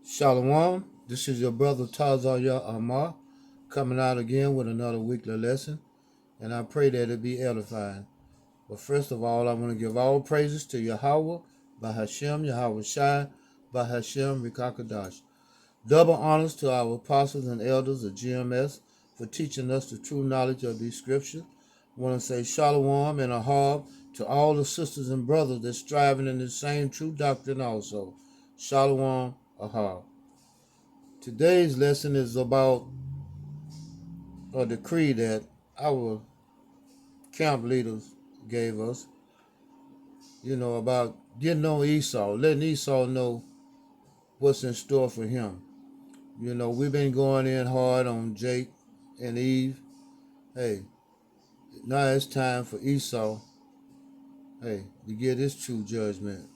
Shalom, this is your brother Tazaya Amar coming out again with another weekly lesson, and I pray that it be edifying. But first of all, I want to give all praises to Yahweh, Bahashem, Yahweh Shai, Bahashem, Rikakadash. Double honors to our apostles and elders of GMS for teaching us the true knowledge of these scriptures. I want to say Shalom and Ahab to all the sisters and brothers that's striving in the same true doctrine also. Shalom, Ahab. Today's lesson is about a decree that our camp leaders gave us, about getting on Esau, letting Esau know what's in store for him. We've been going in hard on Jake and Eve. Hey, now it's time for Esau, to get his true judgment.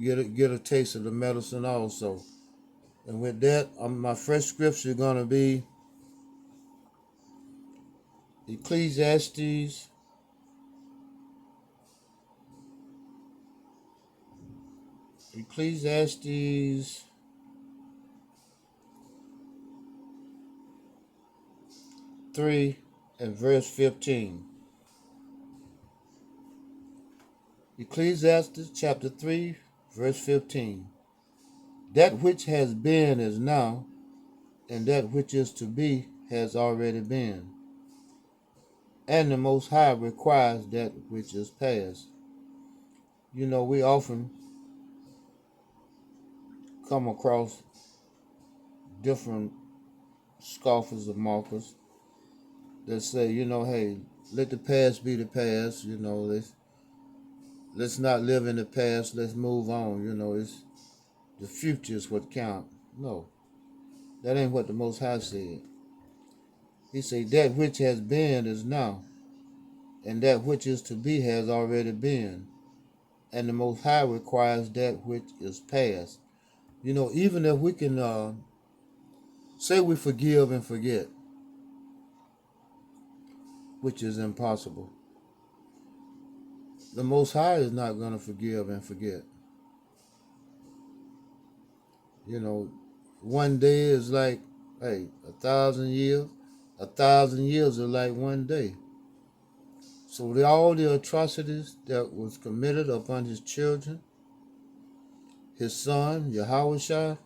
Get a taste of the medicine also. And with that, my first scripture is going to be Ecclesiastes Ecclesiastes 3 and verse 15. Ecclesiastes chapter 3, verse 15. That which has been is now, and that which is to be has already been. And the Most High requires that which is past. We often come across different scoffers or mockers that say, hey, let the past be the past. Let's not live in the past. Let's move on. It's the future is what count. No, that ain't what the Most High said. He said that which has been is now, and that which is to be has already been. And the Most High requires that which is past. Even if we can say we forgive and forget, which is impossible, the Most High is not going to forgive and forget. One day is like, 1,000 years. 1,000 years are like one day. So all the atrocities that was committed upon his children, his son, Yahushua,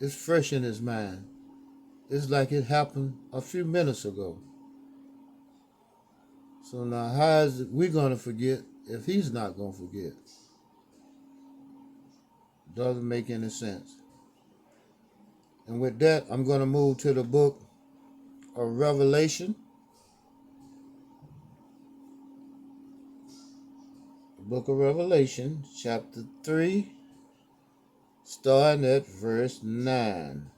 it's fresh in his mind. It's like it happened a few minutes ago. So now how is we going to forget if he's not going to forget? Doesn't make any sense. And with that, I'm going to move to the book of Revelation. The book of Revelation, chapter 3, starting at verse 9.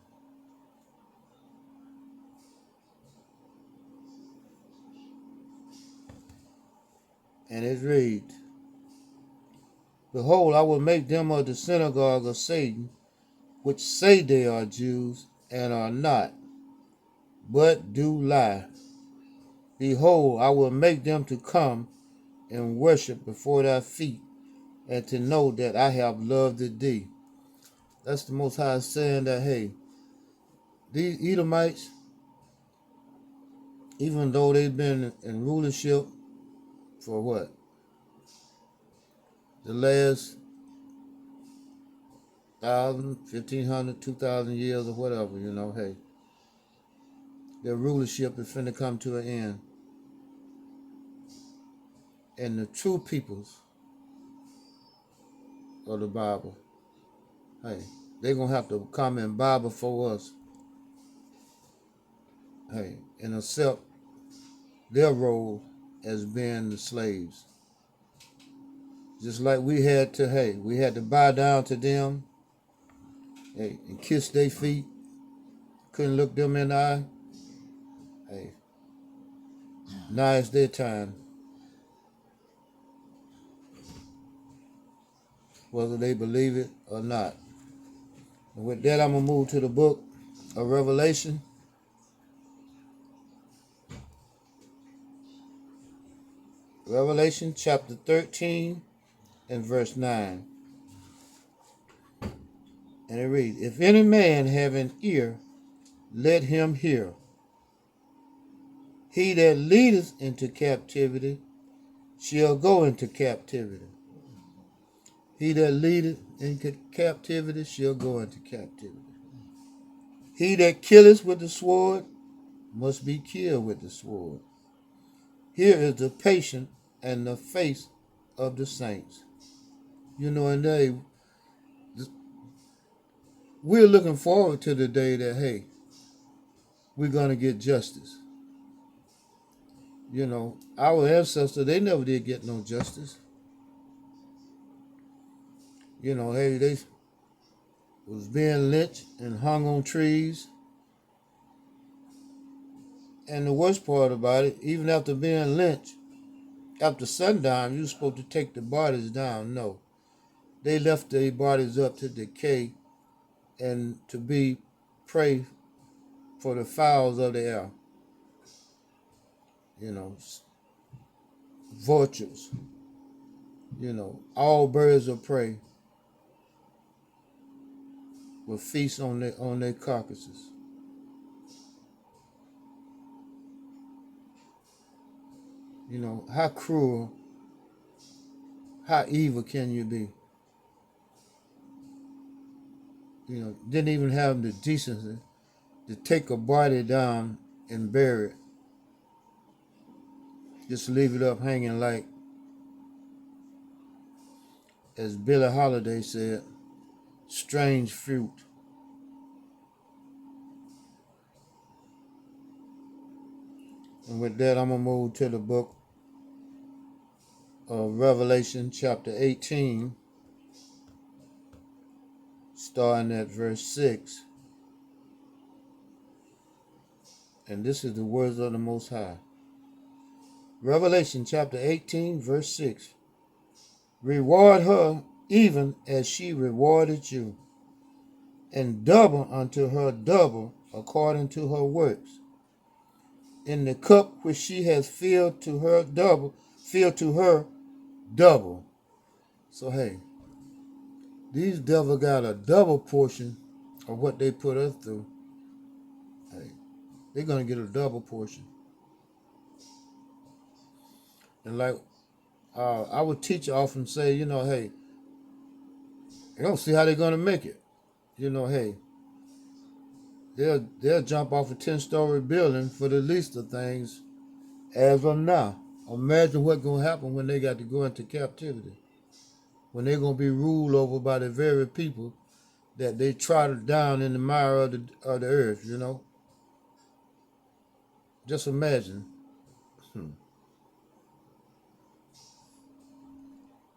And it reads, Behold, I will make them of the synagogue of Satan, which say they are Jews, and are not, but do lie. Behold, I will make them to come and worship before thy feet, and to know that I have loved thee. That's the Most High saying that, hey, these Edomites, even though they've been in rulership for what? The last 1,000, 1,500, 2,000 years or whatever, their rulership is finna come to an end. And the true peoples of the Bible, they're going to have to come and bow before us, and accept their role as being the slaves. Just like we had to bow down to them, and kiss their feet, couldn't look them in the eye. Now it's their time. Whether they believe it or not. And with that, I'm going to move to the book of Revelation. Revelation chapter 13 and verse 9. And it reads, if any man have an ear, let him hear. He that leadeth into captivity shall go into captivity. He that leadeth into captivity shall go into captivity. He that killeth with the sword must be killed with the sword. Here is the patience and the faith of the saints. You know, and we're looking forward to the day that, hey, we're going to get justice. You know, our ancestors, they never did get no justice. You know, hey, they was being lynched and hung on trees. And the worst part about it, even after being lynched, after sundown, you were supposed to take the bodies down. No. They left their bodies up to decay and to be prey for the fowls of the air. You know, vultures. You know, all birds of prey will feast on their carcasses. You know, how cruel, how evil can you be? You know, didn't even have the decency to take a body down and bury it. Just leave it up hanging like, as Billie Holiday said, strange fruit. And with that, I'm going to move to the book of Revelation chapter 18, starting at verse 6. And this is the words of the Most High. Revelation chapter 18, verse 6. Reward her even as she rewarded you, and double unto her double according to her works. In the cup which she has filled to her double, double. So hey, these devils got a double portion of what they put us through. Hey, they're gonna get a double portion. And like our teacher often say, you know, hey, they don't see how they're gonna make it. You know, hey, they'll jump off a 10-story building for the least of things as of now. Imagine what's gonna happen when they got to go into captivity. When they're gonna be ruled over by the very people that they trotted down in the mire of the earth, you know. Just imagine.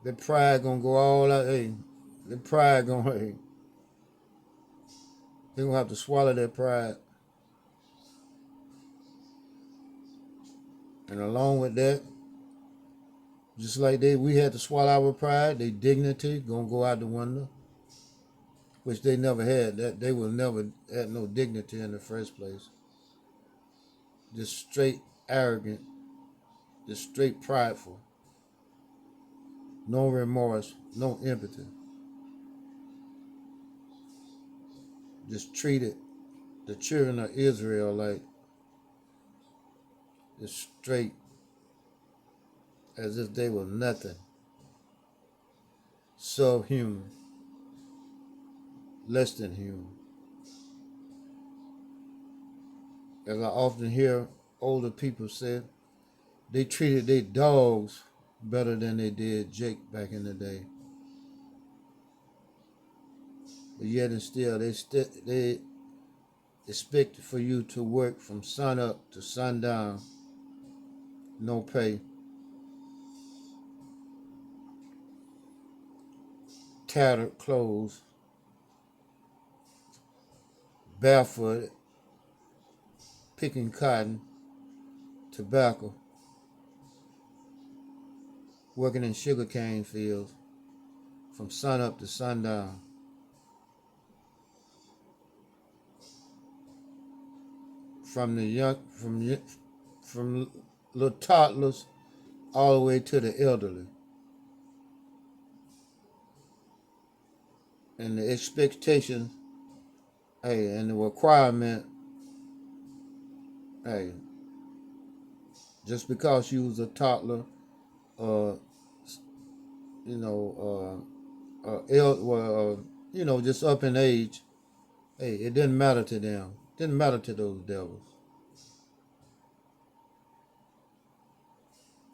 Their pride gonna go all out. Hey, their pride gonna, hey, they're gonna have to swallow their pride. And along with that, just like we had to swallow our pride, their dignity gonna go out the window, which they never had. That they will never had no dignity in the first place. Just straight arrogant, just straight prideful. No remorse, no empathy. Just treated the children of Israel like just straight as if they were nothing. Subhuman, less than human. As I often hear older people say, they treated their dogs better than they did Jake back in the day. But yet and still, they expect for you to work from sun up to sundown, no pay, tattered clothes, barefooted, picking cotton, tobacco, working in sugarcane fields from sun up to sundown. From little toddlers all the way to the elderly. and the expectation, hey, and the requirement, hey, just because you was a toddler, uh, you know, just up in age, hey, it didn't matter to them. It didn't matter to those devils.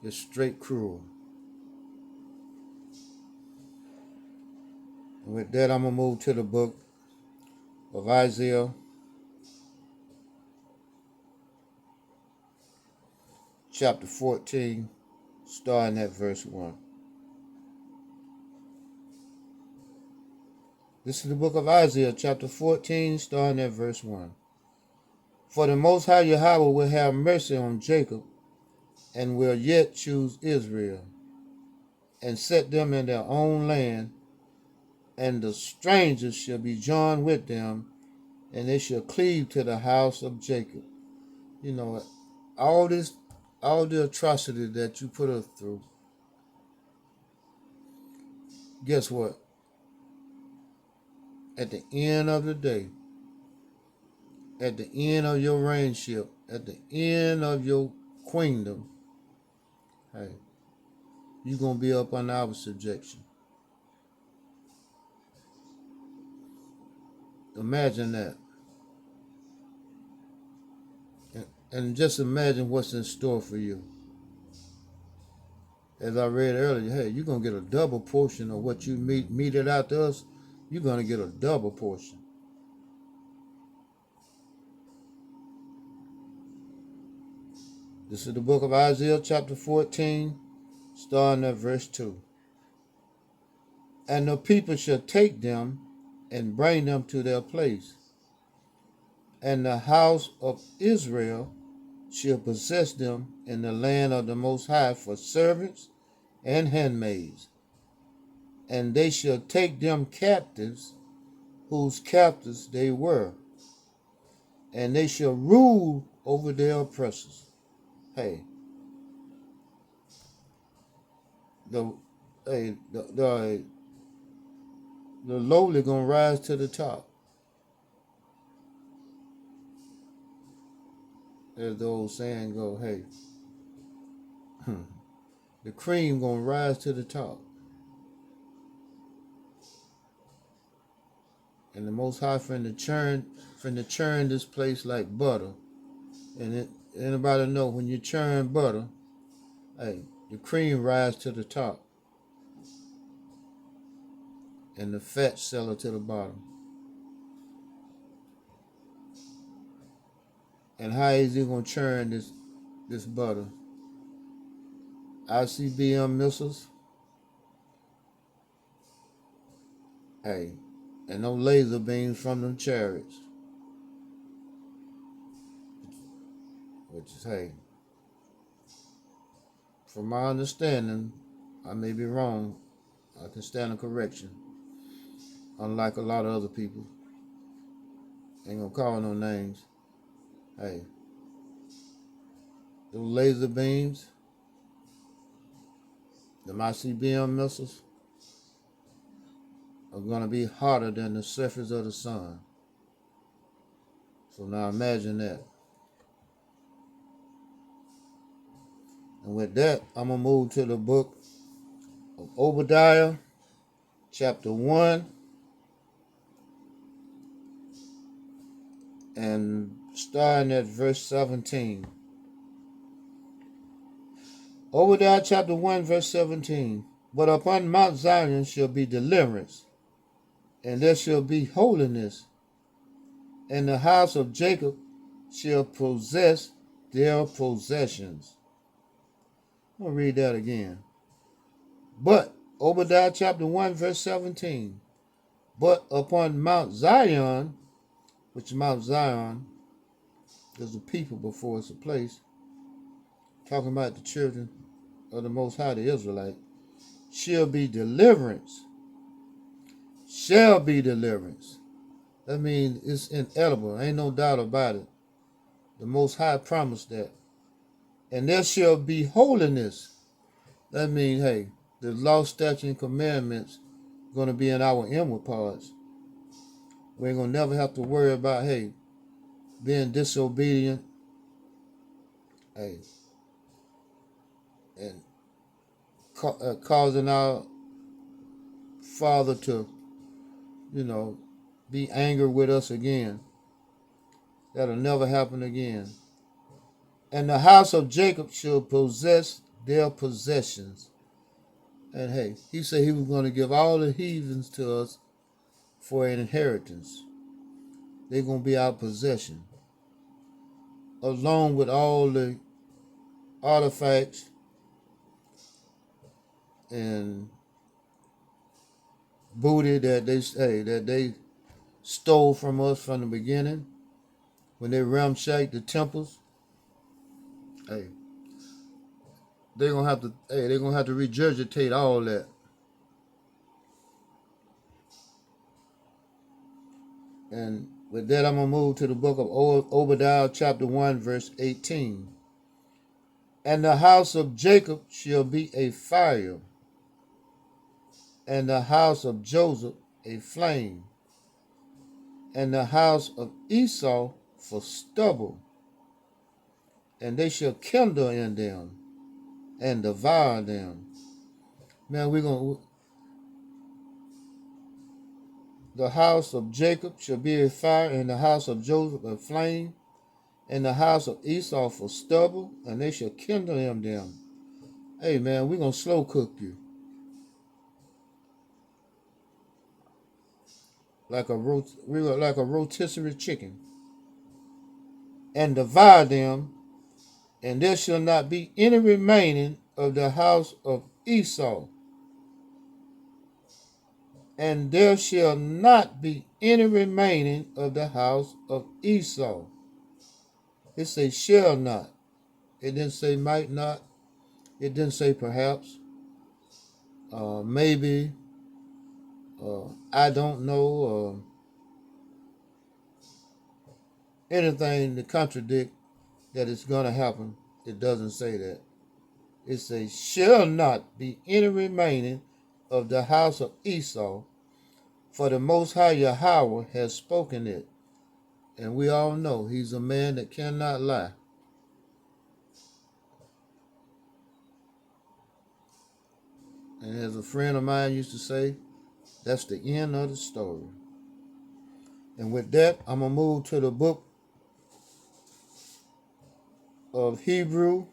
It's straight cruel. And with that, I'm gonna move to the book of Isaiah, chapter 14, starting at verse 1. This is the book of Isaiah, chapter 14, starting at verse 1. For the Most High Yahweh will have mercy on Jacob, and will yet choose Israel, and set them in their own land, and the strangers shall be joined with them, and they shall cleave to the house of Jacob. You know, all the atrocity that you put us through, guess what? At the end of the day, at the end of your reignship, at the end of your queendom, hey, you're going to be up under our subjection. Imagine that. And just imagine what's in store for you. As I read earlier, hey, you're going to get a double portion of what you meted out to us. You're going to get a double portion. This is the book of Isaiah, chapter 14, starting at verse 2. And the people shall take them and bring them to their place, and the house of Israel shall possess them in the land of the Most High for servants and handmaids. And they shall take them captives, whose captives they were, and they shall rule over their oppressors. Hey, the hey the lowly gonna rise to the top, as the old saying go. Hey, the cream gonna rise to the top, and the Most High finna churn this place like butter. And anybody know when you churn butter, hey, the cream rise to the top, and the fat settle to the bottom. And how is he gonna churn this butter? ICBM missiles, hey, and no laser beams from them chariots. Which is, hey, from my understanding, I may be wrong. I can stand a correction. Unlike a lot of other people. Ain't gonna call no names. Hey, those laser beams, the ICBM missiles, are gonna be hotter than the surface of the sun. So now imagine that. And with that, I'm gonna move to the book of Obadiah, chapter 1, and starting at verse 17. Obadiah chapter 1, verse 17. But upon Mount Zion shall be deliverance, and there shall be holiness, and the house of Jacob shall possess their possessions. I'm going to read that again. But, Obadiah chapter 1, verse 17. But upon Mount Zion, which Mount Zion is a people before it's a place, talking about the children of the Most High, the Israelite, shall be deliverance. Shall be deliverance. That means it's inedible. Ain't no doubt about it. The Most High promised that. And there shall be holiness. That means, hey, the law, statutes, and commandments going to be in our inward parts. We ain't going to never have to worry about, hey, being disobedient, hey, and causing our Father to, be angry with us again. That'll never happen again. And the house of Jacob shall possess their possessions. And hey, he said he was going to give all the heathens to us for an inheritance. They're going to be our possession, along with all the artifacts and booty that they stole from us from the beginning when they ramshacked the temples. Hey, they're gonna have to regurgitate all that. And with that, I'm gonna move to the book of Obadiah, chapter 1, verse 18. And the house of Jacob shall be a fire, and the house of Joseph a flame, and the house of Esau for stubble, and they shall kindle in them and devour them. Man, the house of Jacob shall be a fire, and the house of Joseph a flame, and the house of Esau for stubble, and they shall kindle in them. Hey man, we're gonna slow cook you like a rotisserie chicken, and devour them, and there shall not be any remaining of the house of Esau, and there shall not be any remaining of the house of Esau. It says shall not. It didn't say might not. It didn't say perhaps, maybe, I don't know, anything to contradict that it's going to happen. It doesn't say that. It says shall not be any remaining of the house of Esau, for the Most High Yahweh has spoken it. And we all know he's a man that cannot lie. And as a friend of mine used to say, that's the end of the story. And with that, I'm going to move to the book of Hebrew,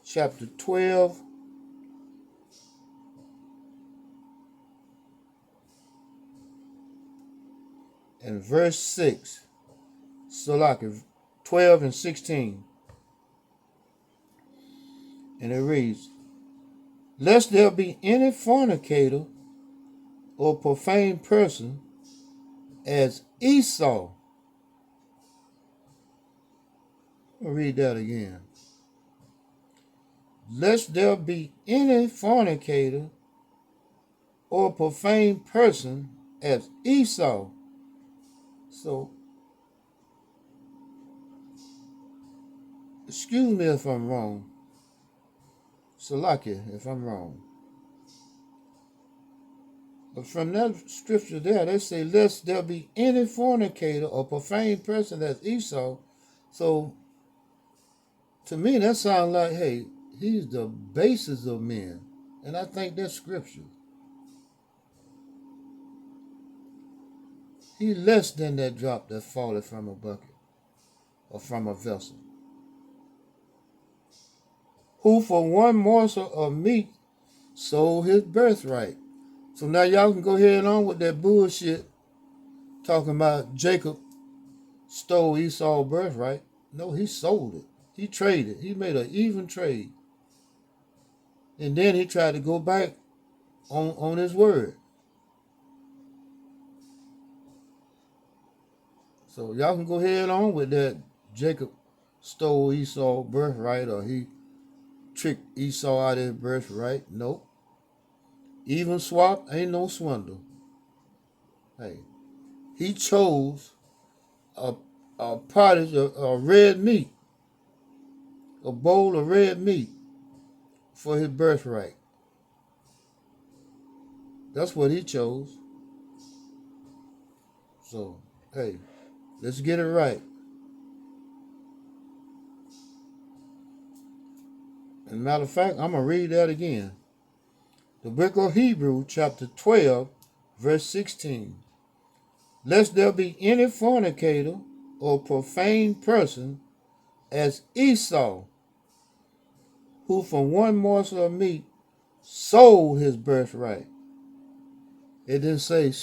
chapter 12. And verse 6. Salaki, 12 and 16. And it reads, lest there be any fornicator or profane person as Esau. I'll read that again. Lest there be any fornicator or profane person as Esau. So, excuse me if I'm wrong. Salakia if I'm wrong. But from that scripture there, they say, lest there be any fornicator or profane person as Esau. So, to me, that sounds like, hey, he's the basis of men. And I think that's scripture. He's less than that drop that falleth from a bucket or from a vessel. Who for one morsel of meat sold his birthright. So now y'all can go ahead on with that bullshit talking about Jacob stole Esau's birthright. No, he sold it. He traded. He made an even trade. And then he tried to go back on his word. So y'all can go ahead on with that Jacob stole Esau's birthright or he tricked Esau out of his birthright. Nope. Even swap ain't no swindle. Hey, he chose a pottage of red meat, a bowl of red meat for his birthright. That's what he chose. So, hey, let's get it right. And matter of fact, I'm going to read that again. The book of Hebrews, chapter 12, verse 16. Lest there be any fornicator or profane person as Esau, who from one morsel of meat sold his birthright. It didn't say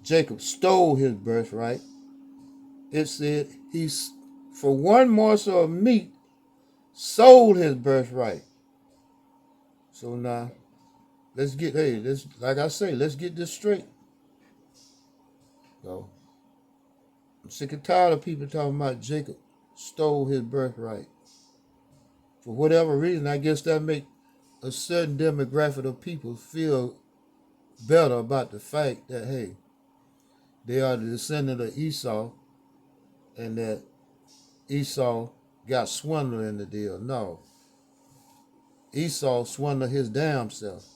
Jacob stole his birthright. It said he's for one morsel of meat sold his birthright. So now let's like I say, let's get this straight. So I'm sick and tired of people talking about Jacob stole his birthright. For whatever reason, I guess that make a certain demographic of people feel better about the fact that hey, they are the descendant of Esau and that Esau got swindled in the deal. No. Esau swindled his damn self.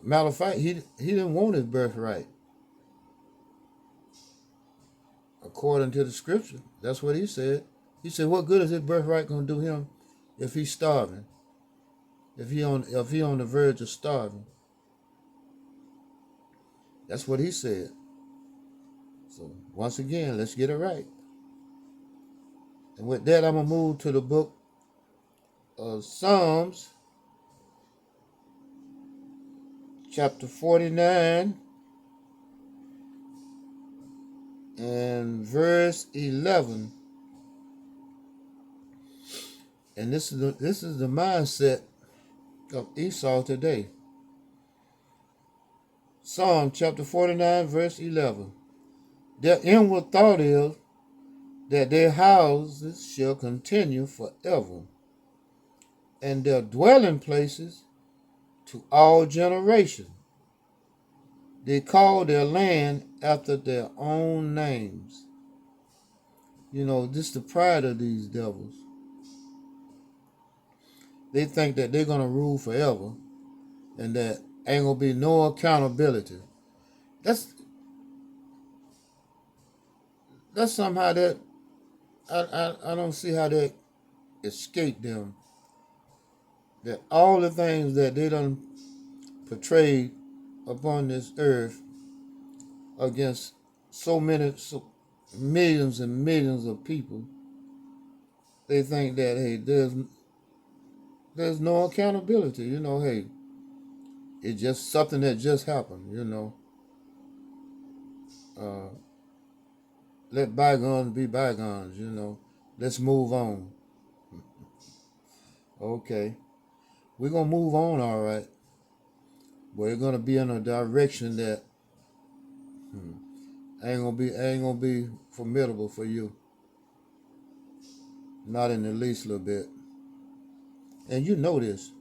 Matter of fact, he didn't want his birthright. According to the scripture, that's what he said. He said, "What good is his birthright gonna do him if he's starving? If he on the verge of starving?" That's what he said. So once again, let's get it right. And with that, I'm gonna move to the book of Psalms, chapter 49 and verse 11. And this is the mindset of Esau today. Psalm chapter 49, verse 11. Their inward thought is that their houses shall continue forever, and their dwelling places to all generations. They call their land after their own names. You know, this is the pride of these devils. They think that they're going to rule forever and that ain't going to be no accountability. That's somehow that I don't see how that escaped them. That all the things that they done portrayed upon this earth against so millions and millions of people, they think that hey, there's no accountability. You know, hey, it's just something that just happened. You know, uh, let bygones be bygones. You know, let's move on. Okay, we're gonna move on, all right. We're gonna be in a direction that ain't gonna be formidable for you. Not in the least little bit. And you know this.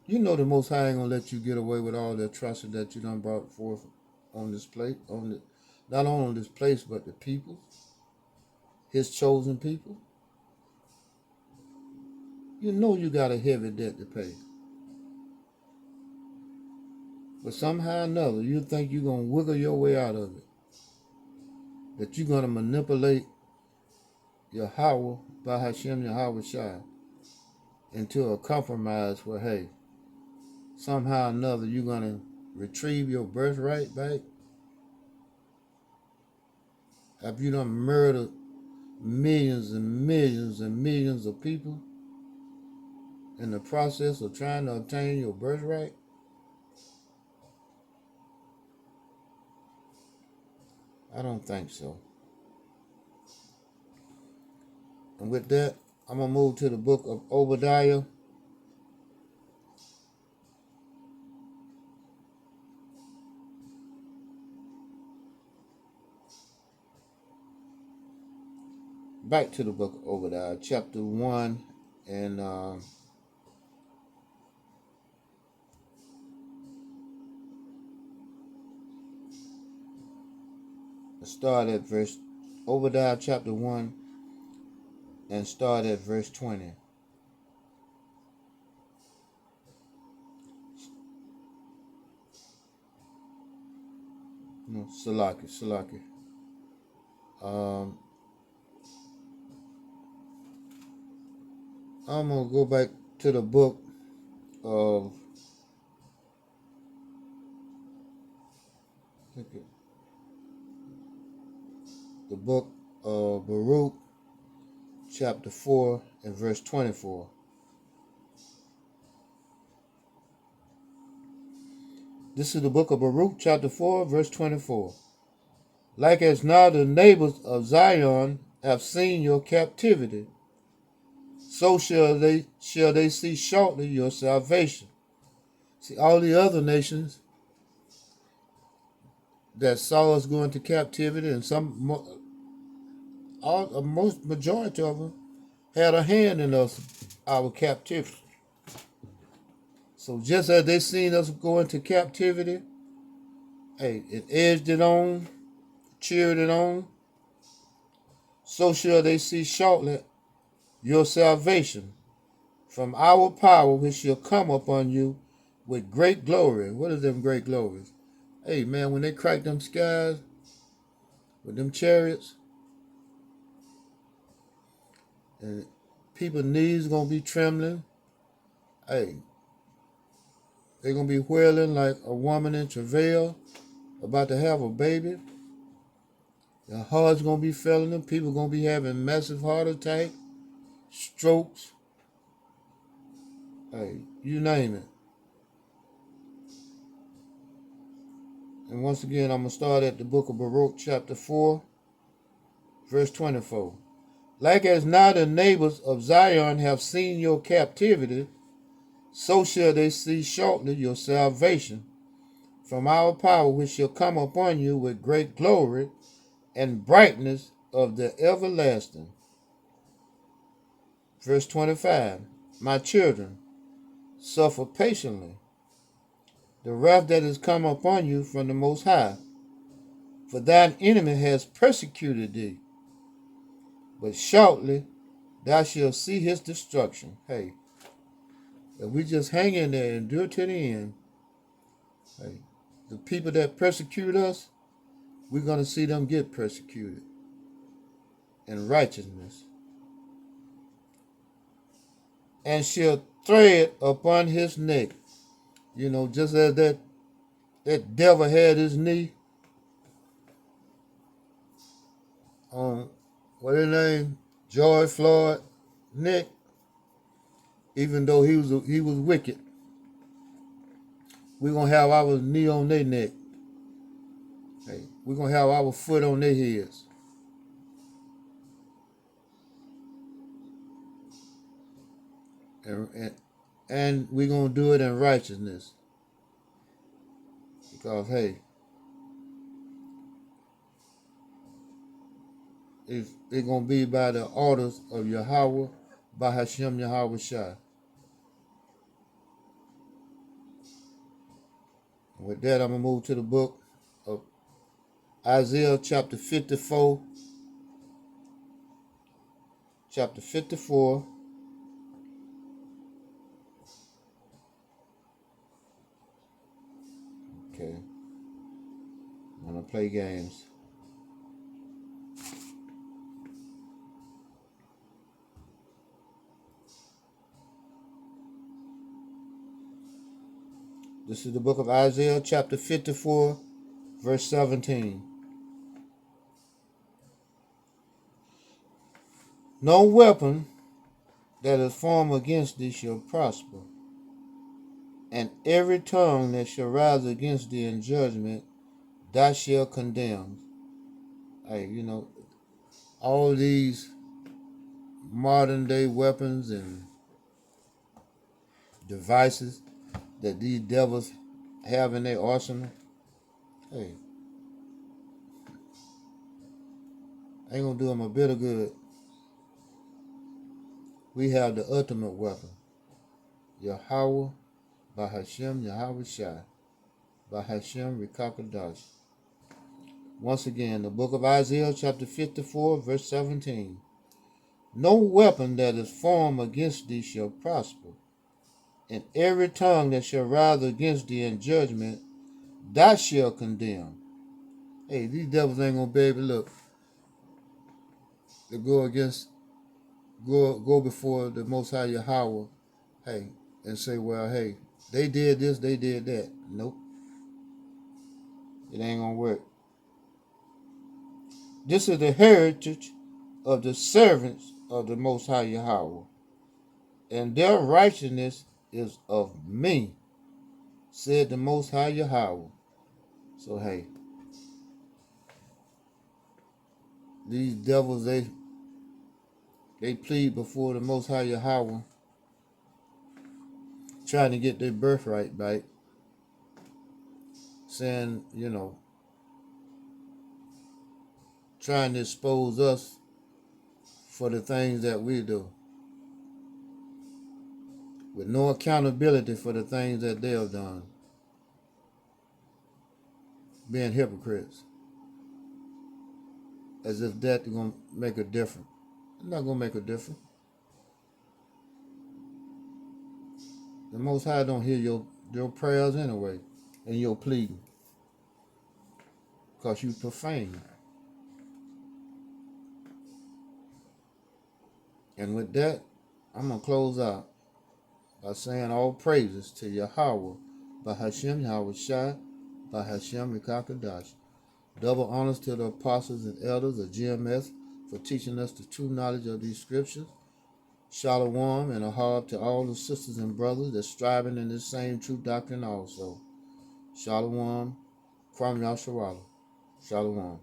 You know the Most High ain't gonna let you get away with all the atrocity that you done brought forth on this place, not only on this place, but the people, His chosen people. You know you got a heavy debt to pay, but somehow or another, you think you're gonna wiggle your way out of it. That you're gonna manipulate Yahweh by Hashem Yahweh Shai into a compromise where hey, somehow or another you're gonna retrieve your birthright back. Have you done murdered millions and millions and millions of people in the process of trying to obtain your birthright? I don't think so. And with that, I'm going to move to the book of Obadiah. Back to the book of Obadiah, chapter 1, and start at verse, Obadiah chapter 1, and start at verse 20. No, Salaki. Um, I'm gonna go back to the book of the book of Baruch, chapter 4 and verse 24. This is the book of Baruch, chapter 4, verse 24. Like as now the neighbors of Zion have seen your captivity, so shall they see shortly your salvation. See, all the other nations that saw us go into captivity, and most majority of them had a hand in our captivity. So just as they seen us go into captivity, hey, it edged it on, cheered it on, so shall they see shortly your salvation from our power, which shall come upon you with great glory. What is them great glories? Hey man, when they crack them skies with them chariots, and people's knees gonna be trembling, hey, they're gonna be wailing like a woman in travail about to have a baby. Their heart's gonna be failing them. People gonna be having massive heart attack, strokes, hey, you name it. And once again, I'm gonna start at the book of Baruch, chapter 4, verse 24. Like as now the neighbors of Zion have seen your captivity, so shall they see shortly your salvation from our power, which shall come upon you with great glory and brightness of the everlasting. Verse 25. My children, suffer patiently the wrath that is come upon you from the Most High, for thine enemy has persecuted thee, but shortly thou shalt see his destruction. Hey, if we just hang in there and endure to the end, hey, the people that persecute us, we're going to see them get persecuted in righteousness. And shall thread upon his neck. You know, just as that devil had his knee on, what his name, George Floyd neck, even though he was wicked. We're going to have our knee on their neck. Hey, we're going to have our foot on their heads. And we're going to do it in righteousness. Because, hey, it's going to be by the orders of Yahweh, by Hashem Yahweh Shai. With that, I'm going to move to the book of Isaiah chapter 54. Chapter 54. Okay. I'm going to play games. This is the book of Isaiah chapter 54, verse 17. No weapon that is formed against thee shall prosper, and every tongue that shall rise against thee in judgment thou shalt condemn. Hey, you know, all these modern day weapons and devices that these devils have in their arsenal, hey, ain't gonna do them a bit of good. We have the ultimate weapon, Yahweh, by Hashem Yahweh Shai, by Hashem Rikakadash. Once again, the book of Isaiah chapter 54, verse 17. No weapon that is formed against thee shall prosper, and every tongue that shall rise against thee in judgment thou shalt condemn. Hey, these devils ain't gonna be able to look to go before the Most High Yahweh, hey, and say, well, hey, they did this, they did that. Nope, it ain't gonna work. This is the heritage of the servants of the Most High Yahweh, and their righteousness is of me, said the Most High Yahweh. So hey, these devils they plead before the Most High Yahweh, trying to get their birthright back, saying, trying to expose us for the things that we do, with no accountability for the things that they have done, being hypocrites, as if that's going to make a difference. It's not going to make a difference. The Most High don't hear your prayers anyway, and your pleading, because you profane. And with that, I'm going to close out by saying all praises to Yahweh, by Hashem Yahweh Shai, by Hashem Yikakadash. Double honors to the apostles and elders of GMS for teaching us the true knowledge of these scriptures. Shalom and a harp to all the sisters and brothers that striving in this same true doctrine also. Shalom, Kwam Yasharala. Shalom.